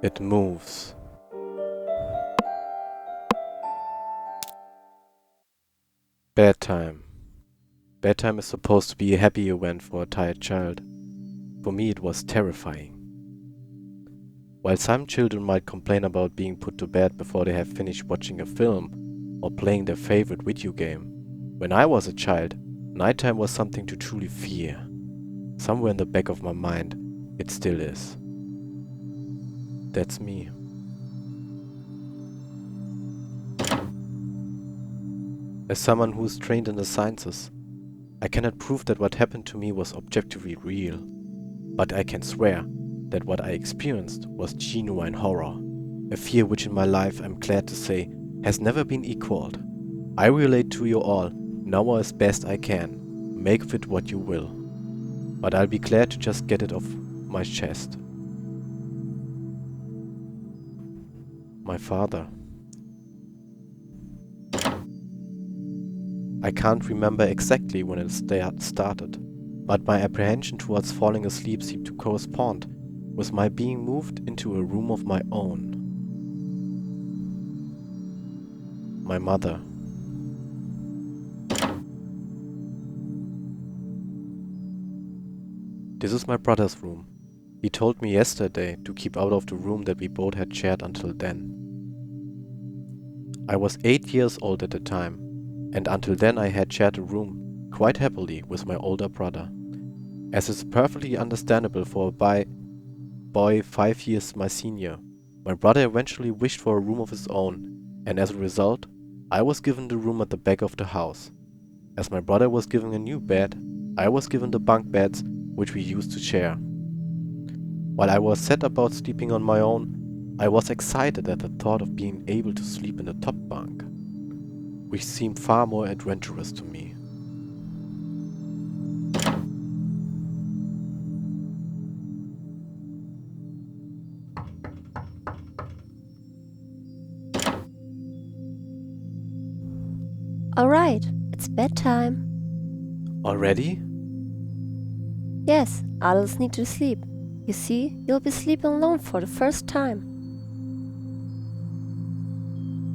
It moves. Bedtime. Bedtime is supposed to be a happy event for a tired child. For me, it was terrifying. While some children might complain about being put to bed before they have finished watching a film or playing their favorite video game, when I was a child, nighttime was something to truly fear. Somewhere in the back of my mind, it still is. That's me. As someone who's trained in the sciences, I cannot prove that what happened to me was objectively real, but I can swear that what I experienced was genuine horror, a fear which in my life I'm glad to say has never been equaled. I relate to you all now as best I can, make of it what you will, but I'll be glad to just get it off my chest. My father. I can't remember exactly when it started, but my apprehension towards falling asleep seemed to correspond with my being moved into a room of my own. My mother. This is my brother's room. He told me yesterday to keep out of the room that we both had shared until then. I was 8 years old at the time, and until then I had shared a room quite happily with my older brother. As is perfectly understandable for a boy 5 years my senior, my brother eventually wished for a room of his own, and as a result, I was given the room at the back of the house. As my brother was given a new bed, I was given the bunk beds which we used to share. While I was sad about sleeping on my own, I was excited at the thought of being able to sleep in the top bunk, which seemed far more adventurous to me. Alright, it's bedtime. Already? Yes, adults need to sleep. You see, you'll be sleeping alone for the first time.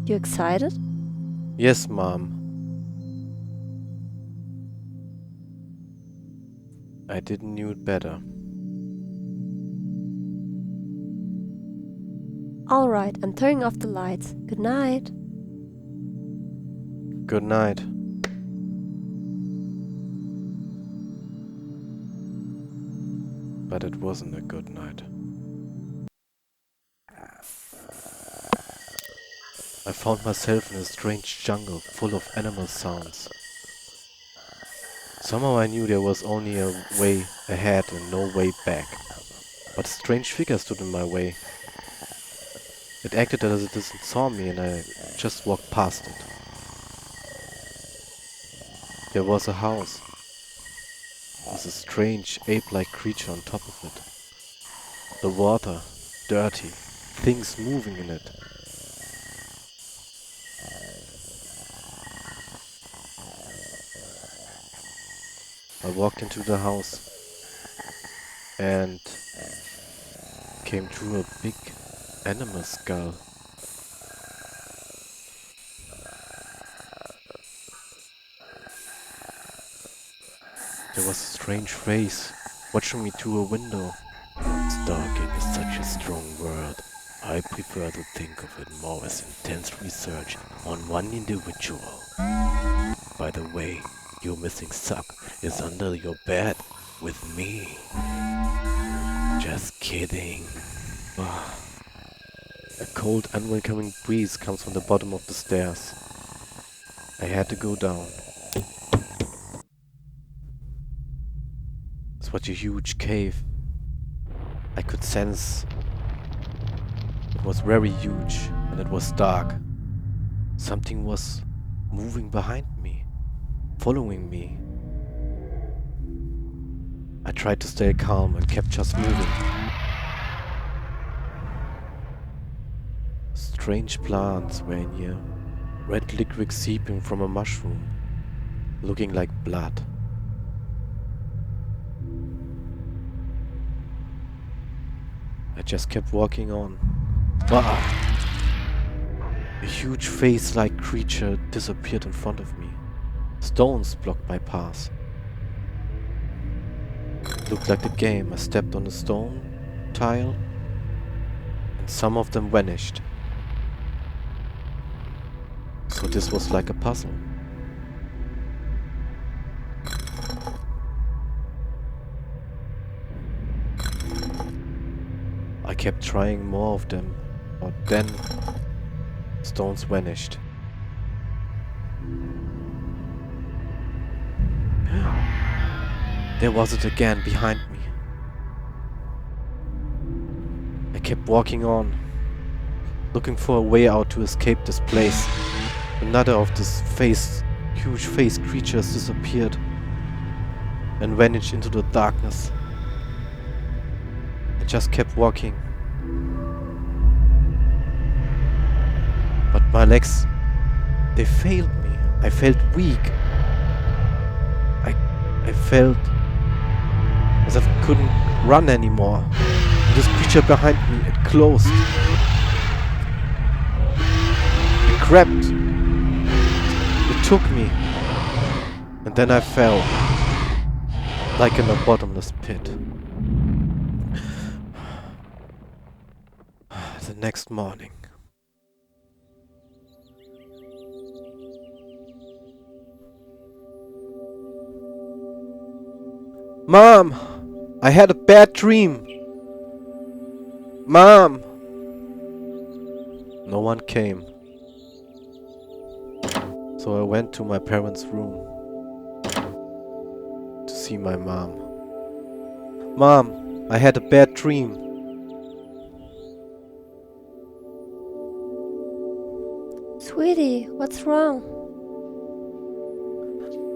You excited? Yes, Mom. I didn't knew it better. Alright, I'm turning off the lights. Good night. Good night. But it wasn't a good night. I found myself in a strange jungle full of animal sounds. Somehow I knew there was only a way ahead and no way back. But a strange figure stood in my way. It acted as if it saw me and I just walked past it. There was a house with a strange ape-like creature on top of it. The water, dirty, things moving in it. I walked into the house and came through a big animal skull. There was a strange face watching me through a window. Stalking is such a strong word. I prefer to think of it more as intense research on one individual. By the way, your missing sock is under your bed with me. Just kidding. Ah, a cold, unwelcoming breeze comes from the bottom of the stairs. I had to go down. It was a huge cave. I could sense it was very huge and it was dark. Something was moving behind me, following me. I tried to stay calm and kept just moving. Strange plants were in here, red liquid seeping from a mushroom, looking like blood. I just kept walking on. Bah! A huge face-like creature disappeared in front of me. Stones blocked my path. Looked like the game. I stepped on a stone tile and some of them vanished. So this was like a puzzle. I kept trying more of them, but then stones vanished. There was it again behind me. I kept walking on, looking for a way out to escape this place. Another of these huge face creatures disappeared and vanished into the darkness. I just kept walking. But my legs, they failed me. I felt weak. I felt as if I couldn't run anymore. And this creature behind me, it closed. It grabbed. It took me. And then I fell. Like in a bottomless pit. The next morning. Mom! I had a bad dream! Mom! No one came. So I went to my parents' room to see my mom. Mom, I had a bad dream. Sweetie, what's wrong?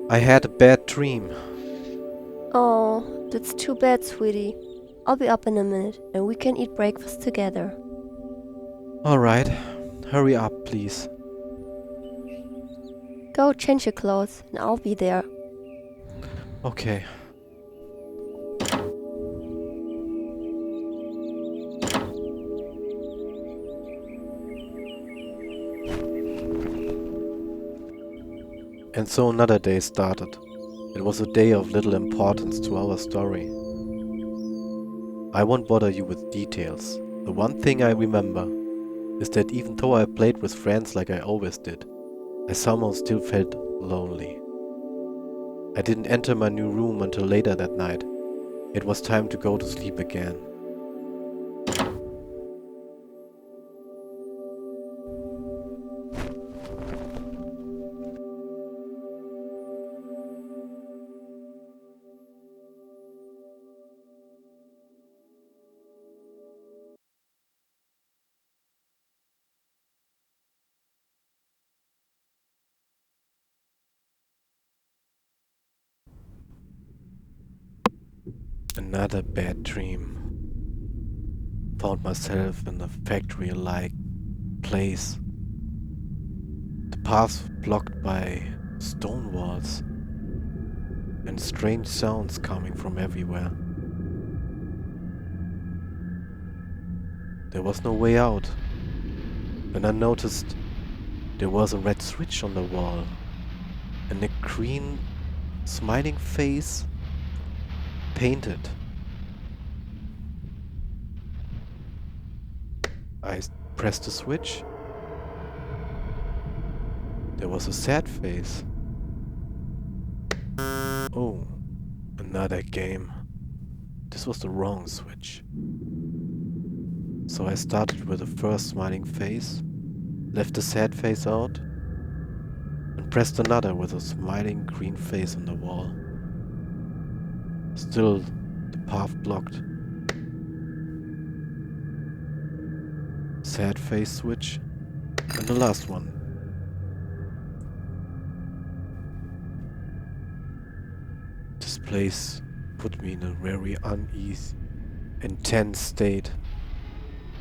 I had a bad dream. Oh, that's too bad, sweetie. I'll be up in a minute and we can eat breakfast together. Alright, hurry up, please. Go change your clothes and I'll be there. Okay. And so another day started. It was a day of little importance to our story. I won't bother you with details. The one thing I remember is that even though I played with friends like I always did, I somehow still felt lonely. I didn't enter my new room until later that night. It was time to go to sleep again. Another bad dream. Found myself in a factory-like place. The paths blocked by stone walls and strange sounds coming from everywhere. There was no way out. And I noticed there was a red switch on the wall and a green smiling face painted. I pressed the switch. There was a sad face. Oh, another game. This was the wrong switch. So I started with the first smiling face, left the sad face out, and pressed another with a smiling green face on the wall. Still, the path blocked. Sad face switch, and the last one. This place put me in a very uneasy, intense state.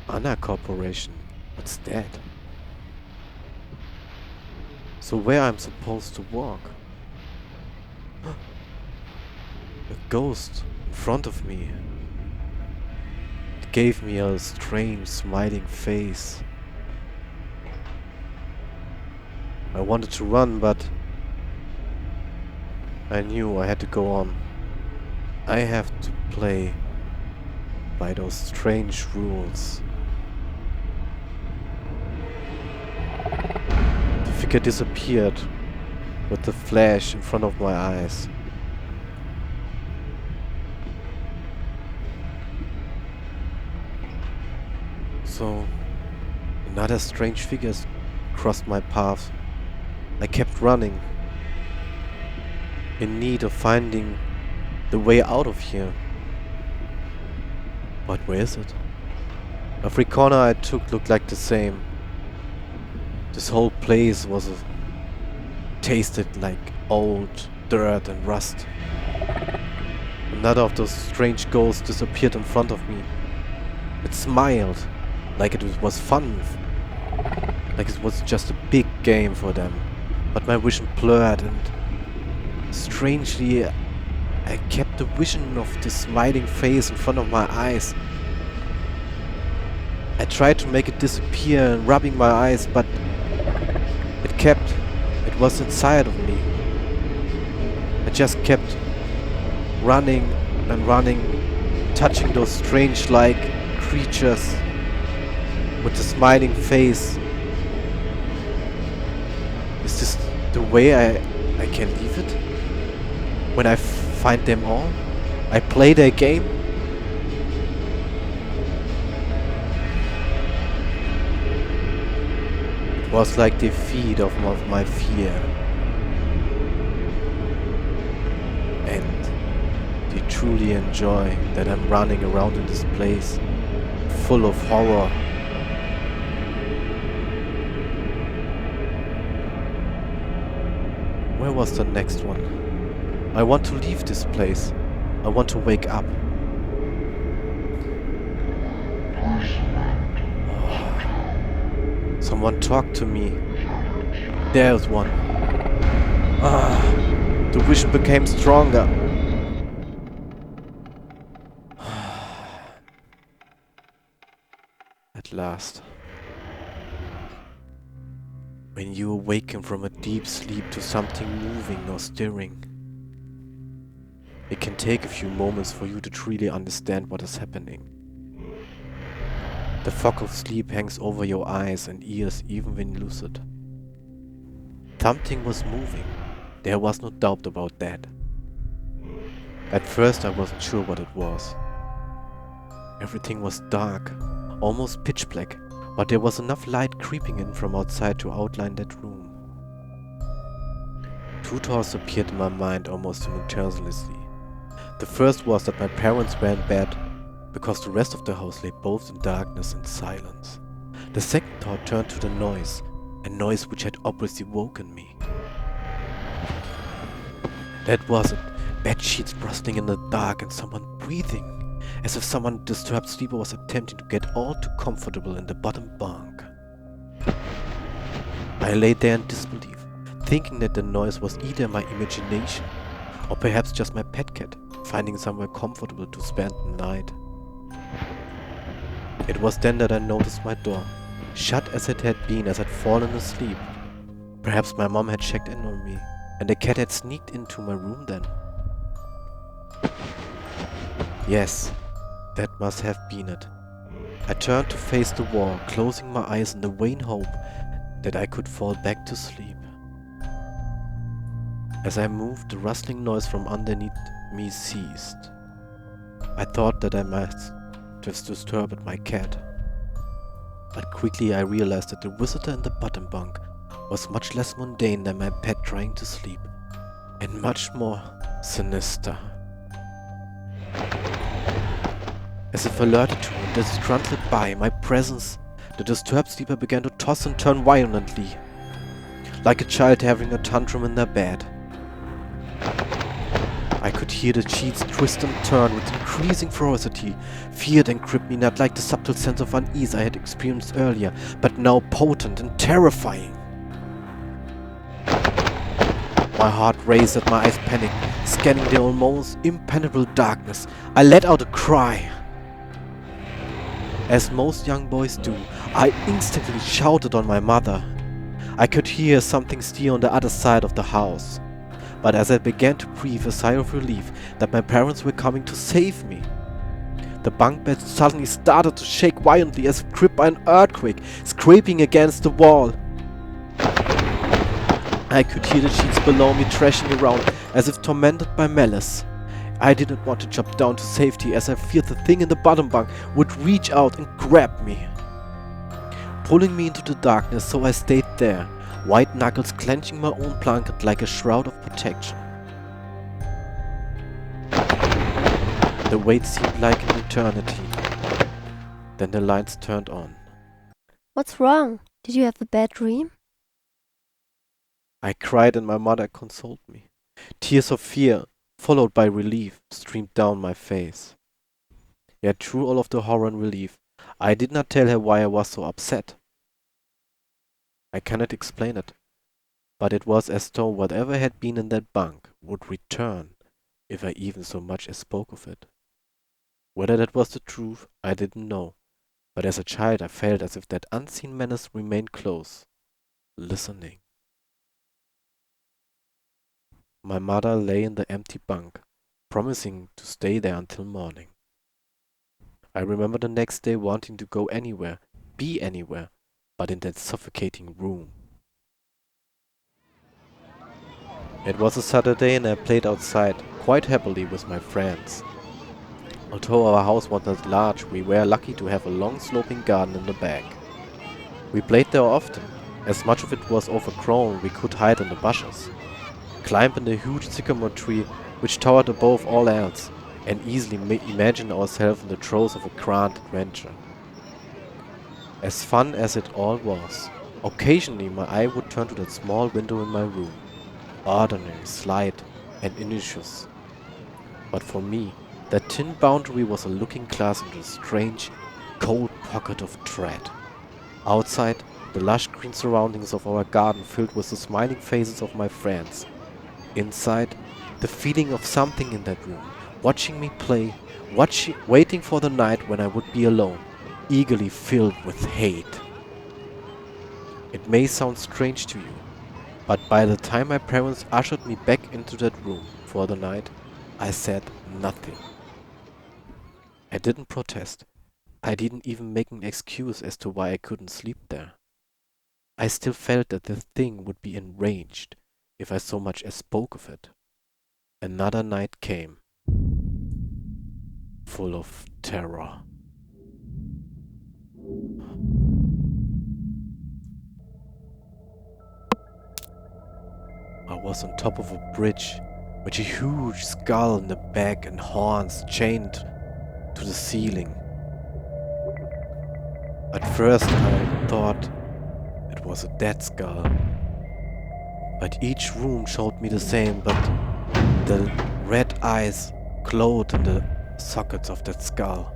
Anna Corporation, what's that? So where I'm supposed to walk? A ghost in front of me. It gave me a strange, smiling face. I wanted to run, but I knew I had to go on. I have to play by those strange rules. The figure disappeared with the flash in front of my eyes. So, another strange figure crossed my path. I kept running, in need of finding the way out of here. But where is it? Every corner I took looked like the same. This whole place tasted like old dirt and rust. Another of those strange ghosts disappeared in front of me. It smiled, like it was fun, like it was just a big game for them. But my vision blurred, and strangely I kept the vision of this smiling face in front of my eyes. I tried to make it disappear and rubbing my eyes, but it was inside of me. I just kept running and running, touching those strange like creatures with the smiling face. Is this the way I can leave it? When I find them all? I play their game? It was like defeat of my fear. And they truly enjoy that I'm running around in this place full of horror. Where was the next one? I want to leave this place. I want to wake up. Someone talk to me. There's one. The vision became stronger. At last. When you awaken from a deep sleep to something moving or stirring, it can take a few moments for you to truly understand what is happening. The fog of sleep hangs over your eyes and ears even when lucid. Something was moving. There was no doubt about that. At first I wasn't sure what it was. Everything was dark, almost pitch black, but there was enough light creeping in from outside to outline that room. Two thoughts appeared in my mind almost simultaneously. The first was that my parents were in bed, because the rest of the house lay both in darkness and silence. The second thought turned to the noise, a noise which had obviously woken me. That was it, bed sheets rustling in the dark and someone breathing, as if someone disturbed sleeper was attempting to get all too comfortable in the bottom bunk. I lay there in disbelief, thinking that the noise was either my imagination, or perhaps just my pet cat, finding somewhere comfortable to spend the night. It was then that I noticed my door, shut as it had been as I'd fallen asleep. Perhaps my mom had checked in on me, and the cat had sneaked into my room then. Yes, that must have been it. I turned to face the wall, closing my eyes in the vain hope that I could fall back to sleep. As I moved, the rustling noise from underneath me ceased. I thought that I might just disturbed my cat. But quickly I realized that the visitor in the bottom bunk was much less mundane than my pet trying to sleep, and much more sinister. As if alerted to and disgruntled by my presence, the disturbed sleeper began to toss and turn violently, like a child having a tantrum in their bed. I could hear the sheets twist and turn with increasing ferocity. Fear then gripped me, not like the subtle sense of unease I had experienced earlier, but now potent and terrifying. My heart raced and my eyes panicked, scanning the almost impenetrable darkness. I let out a cry. As most young boys do, I instantly shouted on my mother. I could hear something steer on the other side of the house. But as I began to breathe a sigh of relief that my parents were coming to save me, the bunk bed suddenly started to shake violently as if gripped by an earthquake, scraping against the wall. I could hear the sheets below me thrashing around as if tormented by malice. I didn't want to jump down to safety as I feared the thing in the bottom bunk would reach out and grab me, pulling me into the darkness, so I stayed there, white knuckles clenching my own blanket like a shroud of protection. The wait seemed like an eternity. Then the lights turned on. What's wrong? Did you have a bad dream? I cried and my mother consoled me. Tears of fear, followed by relief, streamed down my face. Yet through all of the horror and relief, I did not tell her why I was so upset. I cannot explain it, but it was as though whatever had been in that bunk would return if I even so much as spoke of it. Whether that was the truth, I didn't know, but as a child I felt as if that unseen menace remained close, listening. My mother lay in the empty bunk, promising to stay there until morning. I remember the next day wanting to go anywhere, be anywhere, but in that suffocating room. It was a Saturday and I played outside, quite happily with my friends. Although our house was not large, we were lucky to have a long sloping garden in the back. We played there often. As much of it was overgrown, we could hide in the bushes, climb in the huge sycamore tree which towered above all else, and easily imagine ourselves in the throes of a grand adventure. As fun as it all was, occasionally my eye would turn to that small window in my room, ordinary, slight, and innocuous. But for me, that thin boundary was a looking glass into a strange, cold pocket of dread. Outside, the lush green surroundings of our garden filled with the smiling faces of my friends. Inside, the feeling of something in that room, watching me play, waiting for the night when I would be alone, eagerly filled with hate. It may sound strange to you, but by the time my parents ushered me back into that room for the night, I said nothing. I didn't protest. I didn't even make an excuse as to why I couldn't sleep there. I still felt that the thing would be enraged if I so much as spoke of it. Another night came, full of terror. I was on top of a bridge with a huge skull in the back and horns chained to the ceiling. At first I thought it was a dead skull, but each room showed me the same, but the red eyes glowed in the sockets of that skull.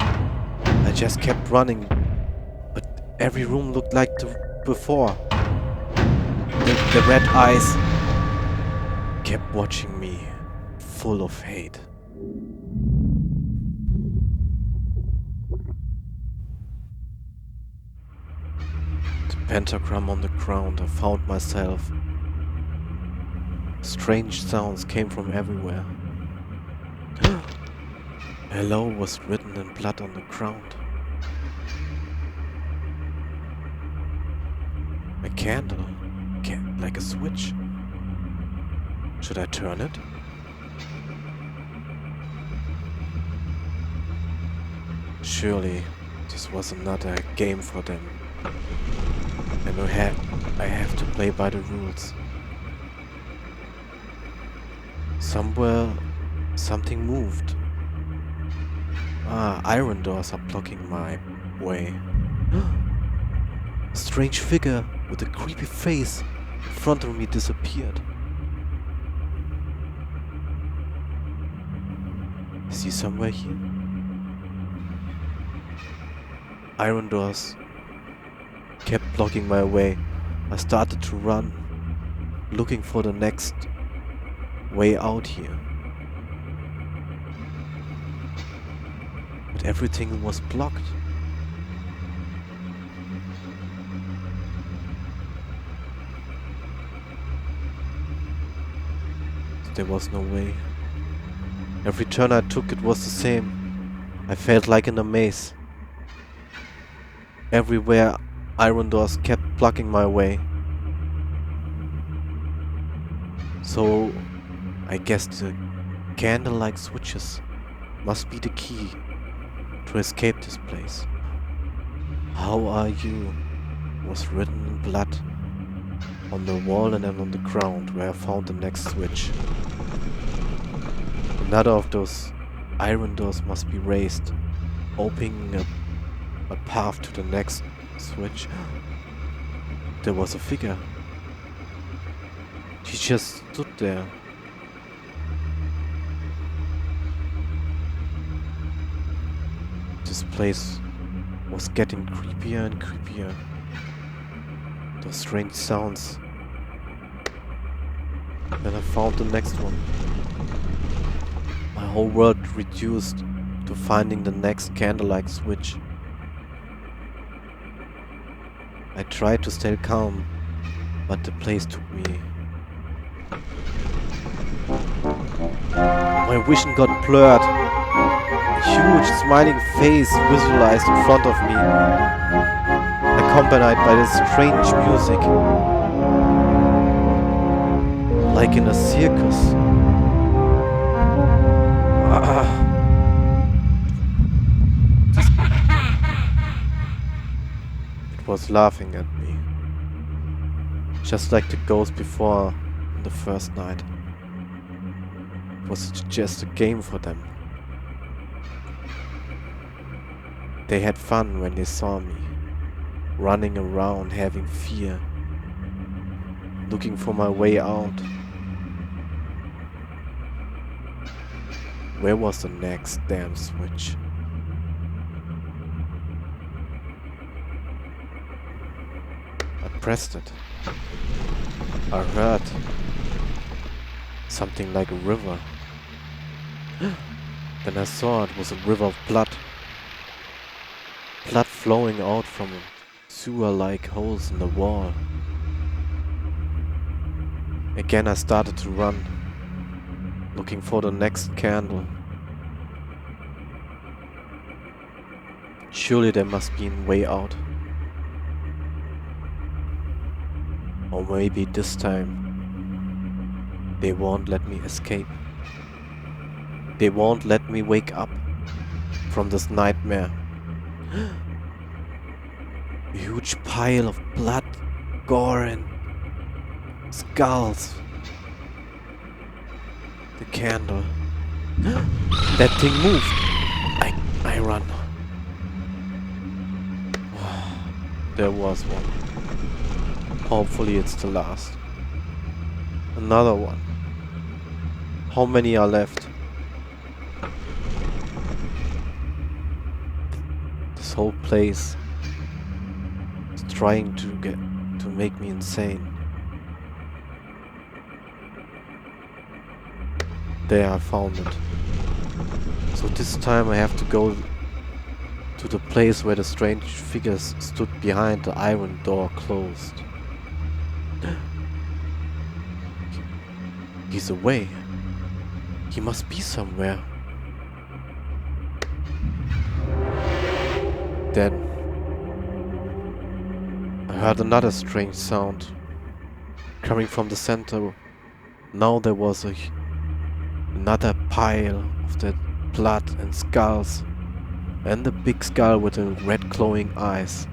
I just kept running, but every room looked like before. The red eyes kept watching me, full of hate. The pentagram on the ground, I found myself. Strange sounds came from everywhere. Hello was written in blood on the ground. A candle, like a switch. Should I turn it? Surely this was another game for them. And I have to play by the rules. Somewhere, something moved. Iron doors are blocking my way. A strange figure with a creepy face in front of me disappeared. Is he somewhere here? Iron doors kept blocking my way. I started to run, looking for the next way out here. But but everything was blocked. There was no way. Every turn I took, it was the same. I felt like in a maze. Everywhere, iron doors kept blocking my way. So, I guess the candle-like switches must be the key to escape this place. How are you? Was written in blood on the wall and then on the ground where I found the next switch. Another of those iron doors must be raised, opening a path to the next switch. There was a figure. She just stood there. This place was getting creepier and creepier. Those strange sounds. Then I found the next one. My whole world reduced to finding the next candle-like switch. I tried to stay calm, but the place took me. My vision got blurred. A huge smiling face visualized in front of me, accompanied by this strange music. Like in a circus. It was laughing at me. Just like the ghost before the first night. It was just a game for them. They had fun when they saw me, running around having fear, looking for my way out. Where was the next damn switch? I pressed it. I heard something like a river. Then I saw it was a river of blood. Blood flowing out from sewer-like holes in the wall. Again I started to run, looking for the next candle. Surely there must be a way out. Or maybe this time they won't let me escape. They won't let me wake up from this nightmare. A huge pile of blood, gore and skulls. The candle. That thing moved. I run. There was one. Hopefully it's the last. Another one. How many are left? This whole place is trying to make me insane. There, I found it. So this time I have to go to the place where the strange figures stood behind the iron door closed. He's away. He must be somewhere. Then I heard another strange sound coming from the center. Now there was another pile of that blood and skulls, and a big skull with the red glowing eyes.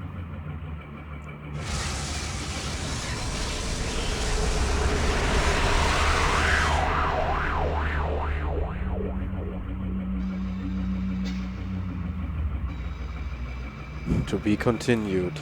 To be continued.